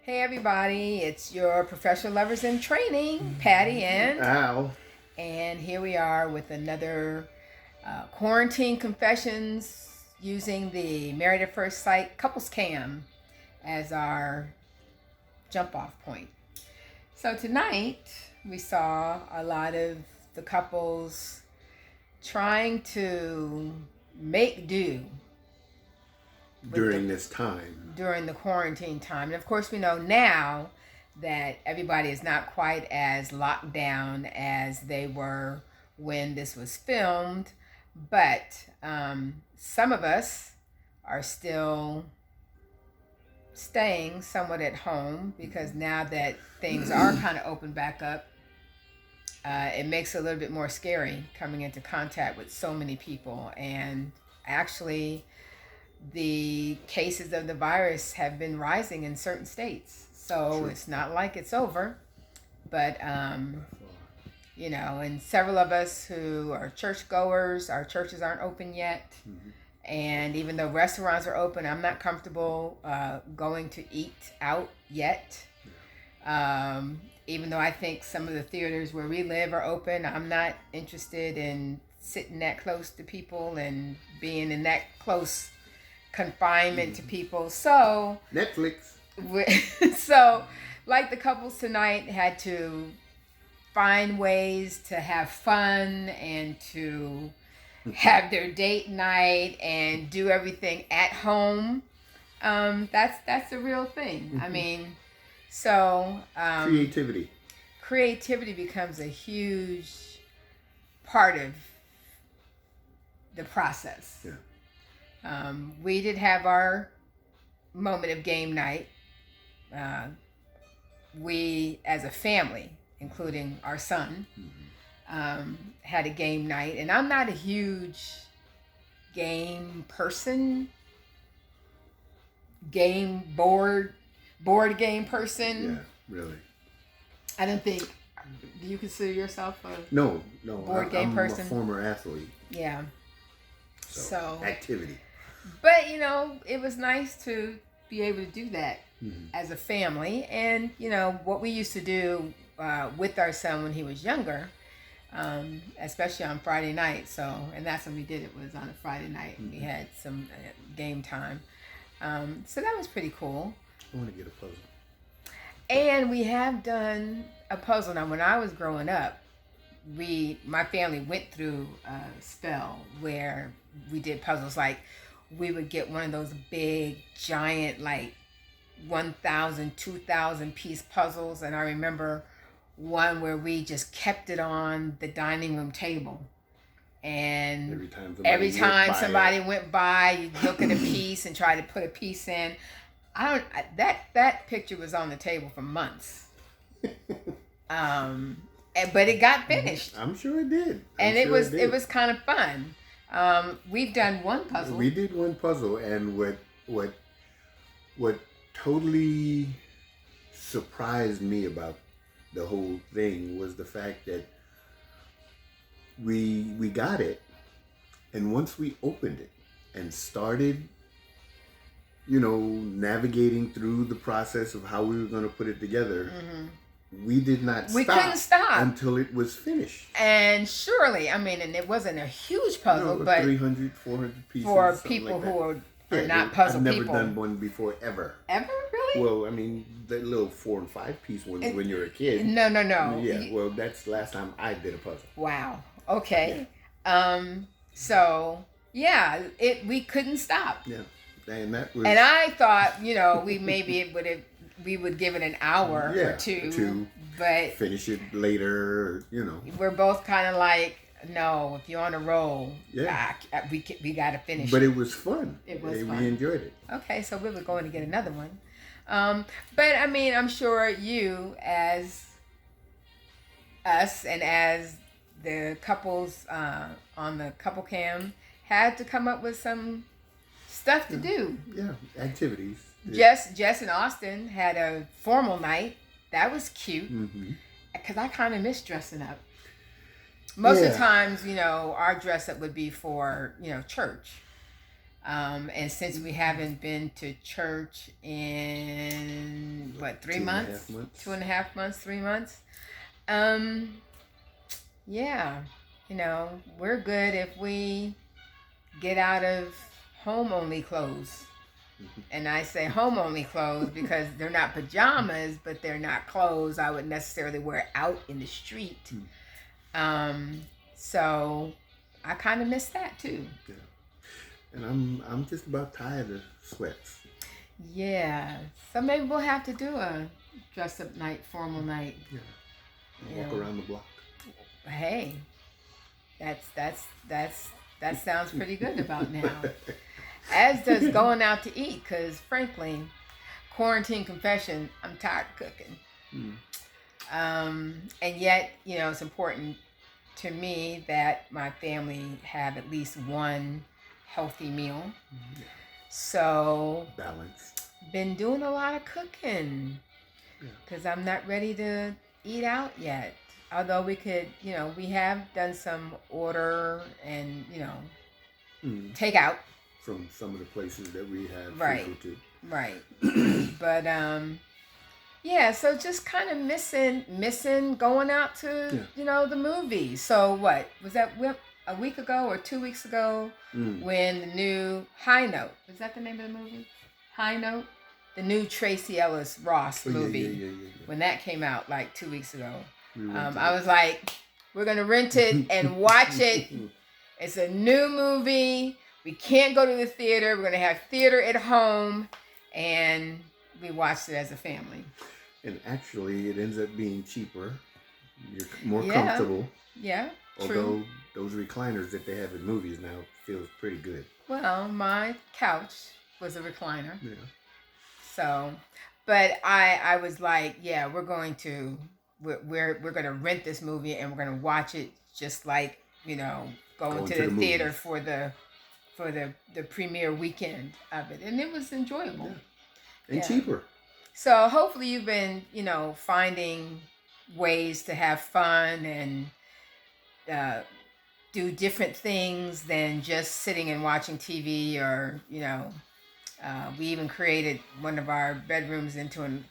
Hey everybody, it's your professional lovers in training, Patty and Al. and here we are with another quarantine confessions using the Married at First Sight couples cam as our jump off point. So tonight we saw a lot of the couples trying to make do During this time. During the quarantine time. And of course, we know now that everybody is not quite as locked down as they were when this was filmed, but some of us are still staying somewhat at home because now that things are kind of open back up, it makes it a little bit more scary coming into contact with so many people. And actually, the cases of the virus have been rising in certain states. So True. It's not like it's over. But, and several of us who are churchgoers, our churches aren't open yet. Mm-hmm. And even though restaurants are open, I'm not comfortable going to eat out yet. Yeah. Even though I think some of the theaters where we live are open, I'm not interested in sitting that close to people and being in that close confinement to people. So Netflix. So like the couples tonight had to find ways to have fun and to have their date night and do everything at home. That's the real thing. Mm-hmm. I mean, so creativity becomes a huge part of the process. Yeah. We did have our moment of game night. We, as a family, including our son, had a game night. And I'm not a huge game person, board game person. Yeah, really. I don't think, do you consider yourself a board game person? I'm a former athlete. Yeah. So activity. But, it was nice to be able to do that as a family. And, what we used to do with our son when he was younger, especially on Friday night. And that's when we did it, was on a Friday night. Mm-hmm. We had some game time. So that was pretty cool. I want to get a puzzle. And we have done a puzzle. Now, when I was growing up, my family went through a spell where we did puzzles. Like, we would get one of those big, giant, like 1,000, 2,000 piece puzzles. And I remember one where we just kept it on the dining room table. And every time somebody went by, you'd look at a piece and try to put a piece in. That picture was on the table for months. But it got finished. I'm sure it did. It was kind of fun. We've done one puzzle. We did one puzzle, and what totally surprised me about the whole thing was the fact that we got it, and once we opened it and started, navigating through the process of how we were going to put it together. Mm-hmm. We did not stop. We couldn't stop until it was finished. And surely, and it wasn't a huge puzzle, but 300, 400 pieces. For people who are not puzzle people. I've never done one before, ever. Ever? Really? Well, the little 4 and 5 piece ones when you're a kid. No. Yeah, well, that's the last time I did a puzzle. Wow. Okay. Yeah. So, yeah, we couldn't stop. Yeah. And that was... And I thought, we would give it an hour or two, but finish it later, We're both kind of like, no, if you're on a roll, we got to finish But it was fun. It was fun. We enjoyed it. Okay, so we were going to get another one. But, I'm sure you, as us and as the couples on the couple cam, had to come up with some stuff to do. Yeah, activities. Jess and Austin had a formal night. That was cute. Because I kind of miss dressing up. Most of the times, our dress up would be for, church. And since we haven't been to church in what, 3 2.5 months? months. 2.5 months, 3 months. Yeah, we're good if we get out of home only clothes. And I say home only clothes because they're not pajamas, but they're not clothes I would necessarily wear out in the street. So I kind of miss that too. Yeah. And I'm just about tired of sweats. Yeah. So maybe we'll have to do a dress up night, formal night. Yeah. Walk around the block. Hey, that sounds pretty good about now. As does going out to eat, because frankly, quarantine confession, I'm tired of cooking. And yet, it's important to me that my family have at least one healthy meal. So balance. Been doing a lot of cooking because I'm not ready to eat out yet. Although we could, we have done some order and, take out. From some of the places that we have frequented. Right. But, so just kind of missing going out to, the movies. So what, was that a week ago or 2 weeks ago when the new High Note, is that the name of the movie? High Note? The new Tracee Ellis Ross movie. Yeah. When that came out like 2 weeks ago. I was like, we're going to rent it and watch it. It's a new movie. We can't go to the theater. We're going to have theater at home. And we watched it as a family. And actually, it ends up being cheaper. You're more comfortable. Yeah, although those recliners that they have in movies now feels pretty good. Well, my couch was a recliner. Yeah. So, but I was like, we're going to rent this movie and we're going to watch it just like, going to the theater for the premiere weekend of it. And it was enjoyable. Yeah. And cheaper. So hopefully you've been, finding ways to have fun and do different things than just sitting and watching TV or, we even created one of our bedrooms into an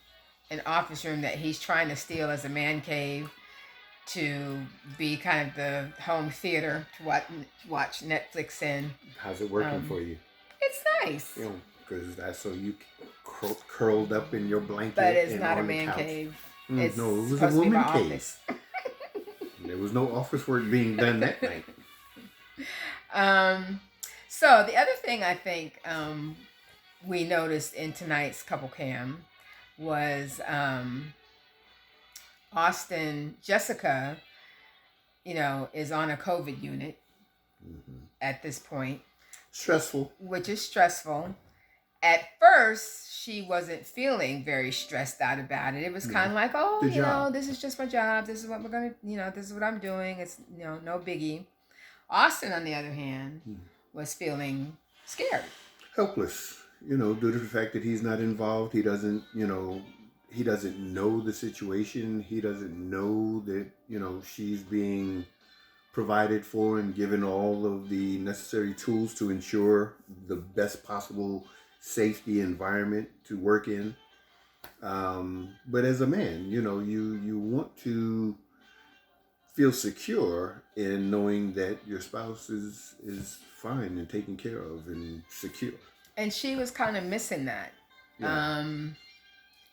office room that he's trying to steal as a man cave to be kind of the home theater to watch Netflix in. How's it working for you? It's nice. Because that's so you curled up in your blanket. But it's and not on a man the couch. cave. No, it was a woman cave. There was no office work being done that night. So the other thing I think we noticed in tonight's couple cam was Austin Jessica, is on a COVID unit at this point. Stressful. Which is stressful. At first, she wasn't feeling very stressed out about it. It was kind of like, this is just my job. This is what we're going to, this is what I'm doing. It's, no biggie. Austin, on the other hand, was feeling scared. Helpless, due to the fact that he's not involved. He doesn't, he doesn't know the situation. He doesn't know that, she's being provided for and given all of the necessary tools to ensure the best possible safety environment to work in. But as a man, you want to feel secure in knowing that your spouse is fine and taken care of and secure. And she was kind of missing that. Yeah.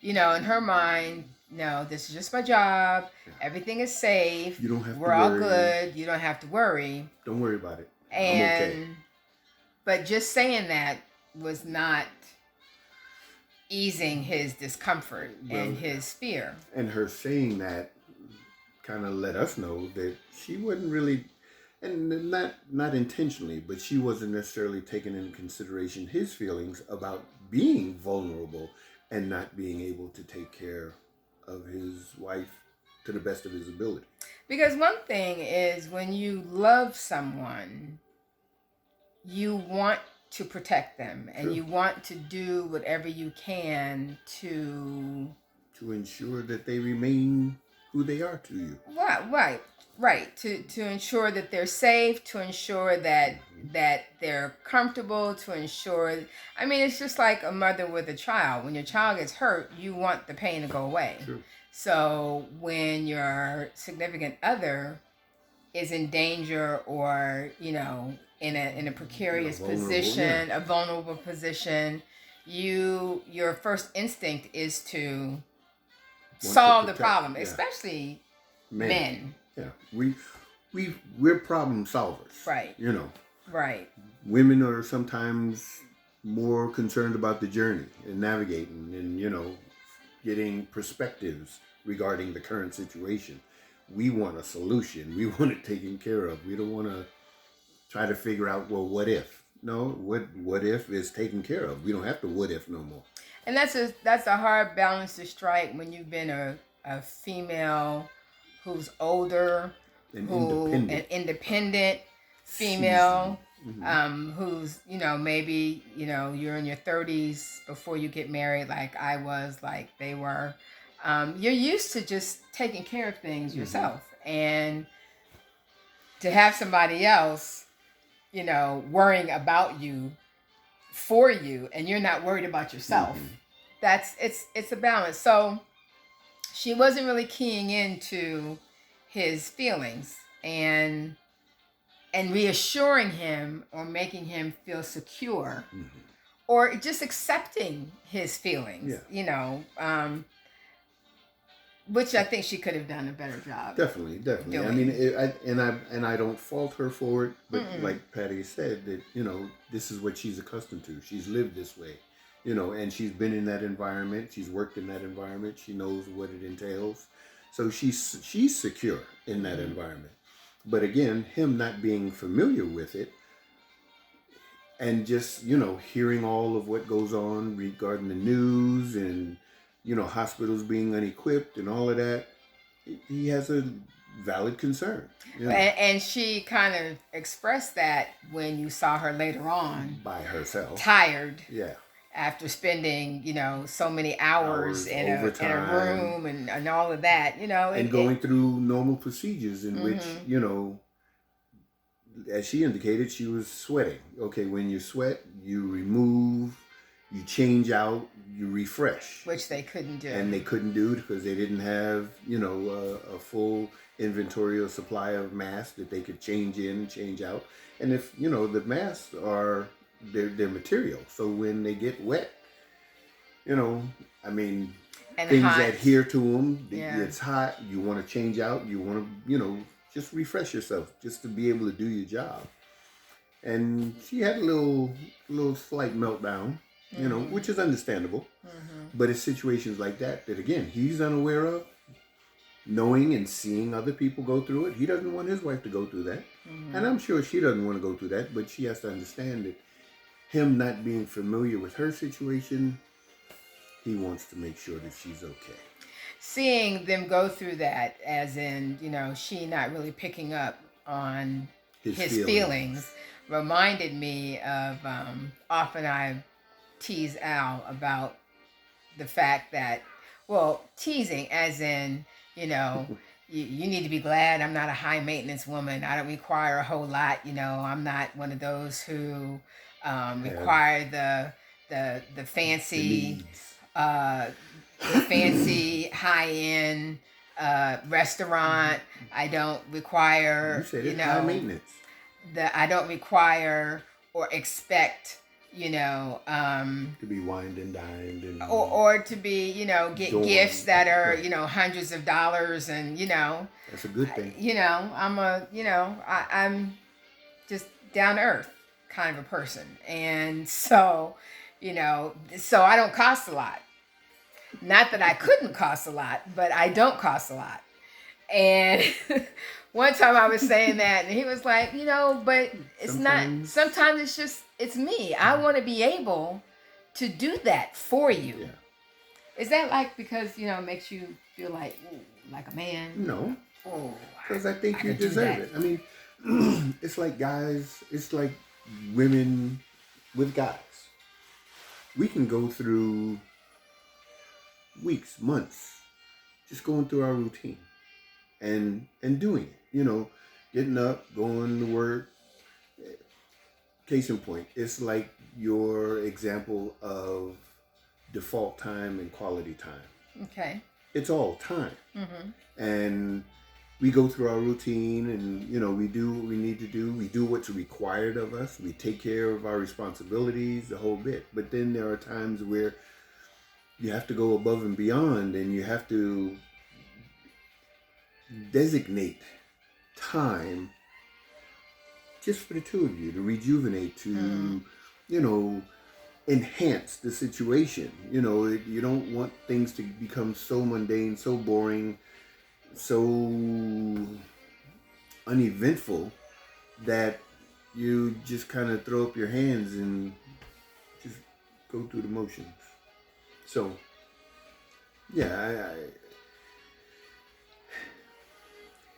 In her mind, no, this is just my job. Yeah. Everything is safe. You don't have to worry. We're all good. You don't have to worry. Don't worry about it. And, I'm okay. But just saying that was not easing his discomfort and his fear. And her saying that kind of let us know that she wasn't really, and not intentionally, but she wasn't necessarily taking into consideration his feelings about being vulnerable and not being able to take care of his wife to the best of his ability. Because one thing is when you love someone, you want to protect them and you want to do whatever you can to ensure that they remain who they are to you. Right. Right, to ensure that they're safe, to ensure that they're comfortable, to ensure. I mean, it's just like a mother with a child. When your child gets hurt, you want the pain to go away. True. So when your significant other is in danger, or in a precarious position, yeah. a vulnerable position, your first instinct is to solve the problem, yeah. especially Men. men. Yeah, we're problem solvers. Right. Right. Women are sometimes more concerned about the journey and navigating and getting perspectives regarding the current situation. We want a solution. We want it taken care of. We don't want to try to figure out, well, what if? No, what if is taken care of. We don't have to what if no more. And that's a hard balance to strike when you've been a female who's older, an independent female, who's maybe you're in your 30s before you get married, like I was, like they were. You're used to just taking care of things yourself, and to have somebody else, worrying about you, for you, and you're not worried about yourself. It's a balance. So she wasn't really keying into his feelings and reassuring him, or making him feel secure, or just accepting his feelings. Which I think she could have done a better job. Definitely. Doing. I mean, I don't fault her for it, but like Patty said, that this is what she's accustomed to. She's lived this way, and she's been in that environment. She's worked in that environment. She knows what it entails, so she's secure in that environment. But again, him not being familiar with it, and just hearing all of what goes on regarding the news and hospitals being unequipped and all of that, he has a valid concern. And she kind of expressed that when you saw her later on. By herself. Tired. Yeah. After spending, so many hours in a room and all of that, And going through normal procedures in which, as she indicated, she was sweating. Okay, when you sweat, you remove, you change out, you refresh. Which they couldn't do. And they couldn't do because they didn't have, a full inventory or supply of masks that they could change in, change out. And if, the masks are, they're material. So when they get wet, and things hot. adhere to them. Yeah. It's hot. You want to change out. You want to, just refresh yourself just to be able to do your job. And she had a little slight meltdown. Which is understandable. But it's situations like that again, he's unaware of, knowing and seeing other people go through it. He doesn't want his wife to go through that. And I'm sure she doesn't want to go through that, but she has to understand that him not being familiar with her situation, he wants to make sure that she's okay. Seeing them go through that, as in, she not really picking up on his feelings, reminded me of, often I tease Al about the fact that, teasing as in, you need to be glad I'm not a high maintenance woman. I don't require a whole lot. I'm not one of those who require the fancy, high end restaurant. I don't require, high maintenance. I don't require or expect, to be wined and dined, and or to be, get gifts that are, hundreds of dollars, and that's a good thing. I'm just down to earth kind of a person, and so so I don't cost a lot. Not that I couldn't cost a lot, but I don't cost a lot. And one time I was saying that, and he was like, but it's sometimes it's me. I want to be able to do that for you. Yeah. Is that because, it makes you feel like a man? No. Because I think you deserve it. I mean, it's like guys, it's like women with guys. We can go through weeks, months, just going through our routine and doing it. getting up, going to work. Case in point, it's like your example of default time and quality time. Okay. It's all time. Mm-hmm. And we go through our routine and, we do what we need to do. We do what's required of us. We take care of our responsibilities, the whole bit. But then there are times where you have to go above and beyond, and you have to designate time just for the two of you to rejuvenate, to, enhance the situation. You don't want things to become so mundane, so boring, so uneventful that you just kind of throw up your hands and just go through the motions. So, yeah,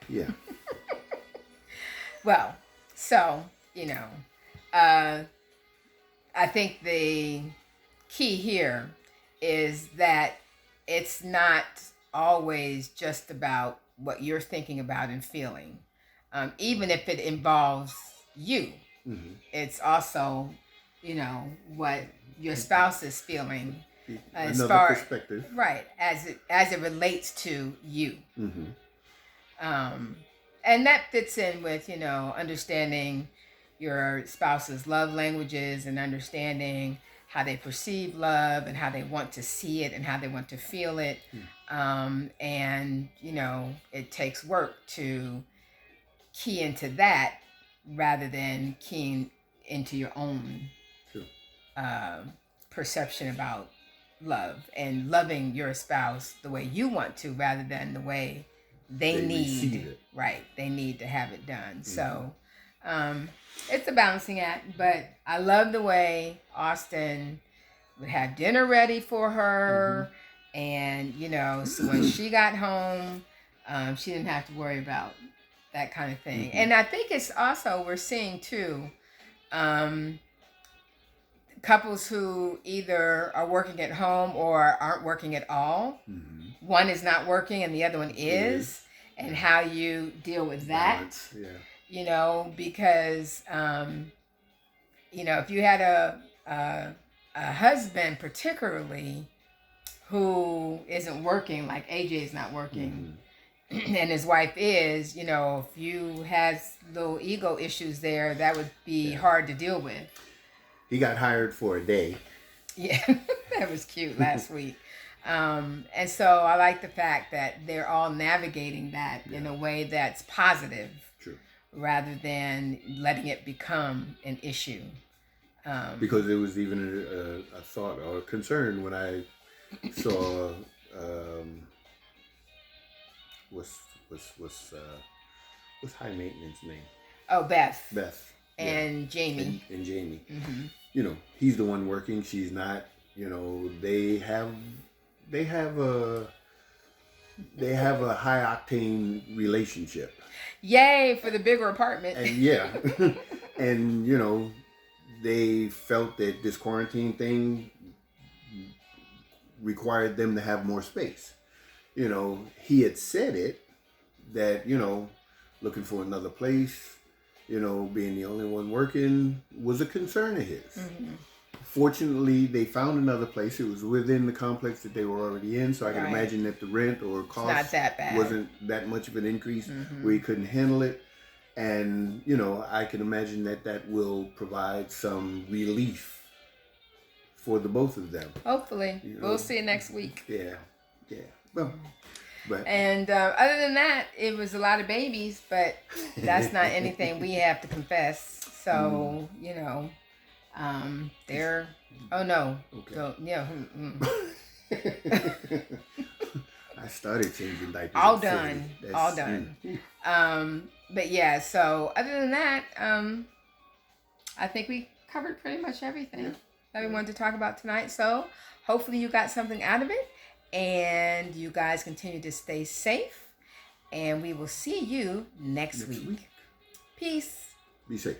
yeah. Well, so, I think the key here is that it's not always just about what you're thinking about and feeling. Even if it involves you, Mm-hmm. it's also, what your spouse is feeling. Another perspective. Right, as it relates to you. Mm-hmm. And that fits in with, understanding your spouse's love languages and understanding how they perceive love and how they want to see it and how they want to feel it. And, it takes work to key into that rather than keying into your own perception about love and loving your spouse the way you want to rather than the way they need. Right. They need to have it done. Mm-hmm. So it's a balancing act, but I love the way Austin would have dinner ready for her. Mm-hmm. And, so when she got home, she didn't have to worry about that kind of thing. Mm-hmm. And I think it's also, we're seeing too, couples who either are working at home or aren't working at all. Mm-hmm. One is not working and the other one is. And how you deal with that. Balance, yeah. Because, if you had a husband particularly who isn't working, like AJ's not working, mm-hmm. and his wife is, if you has little ego issues there, that would be hard to deal with. He got hired for a day. Yeah, that was cute last week. And so I like the fact that they're all navigating that in a way that's positive. True. Rather than letting it become an issue. Because it was even a thought or a concern when I saw what's high maintenance name? Oh, Beth. Beth. And Jamie. And Jamie. Mm-hmm. He's the one working. She's not. They have a high octane relationship. Yay for the bigger apartment. And and they felt that this quarantine thing required them to have more space. He had said it that looking for another place, being the only one working was a concern of his. Mm-hmm. Fortunately, they found another place. It was within the complex that they were already in, so I can imagine that the rent or cost not that bad. Wasn't that much of an increase where he couldn't handle it. And, I can imagine that will provide some relief for the both of them. Hopefully. We'll see you next week. Yeah. Well, but. And other than that, it was a lot of babies, but that's not anything we have to confess. So, they're, oh no. Okay. So, yeah. I started changing diapers. All done. But yeah, so other than that, I think we covered pretty much everything that we wanted to talk about tonight. So hopefully you got something out of it and you guys continue to stay safe and we will see you next week. Peace. Be safe.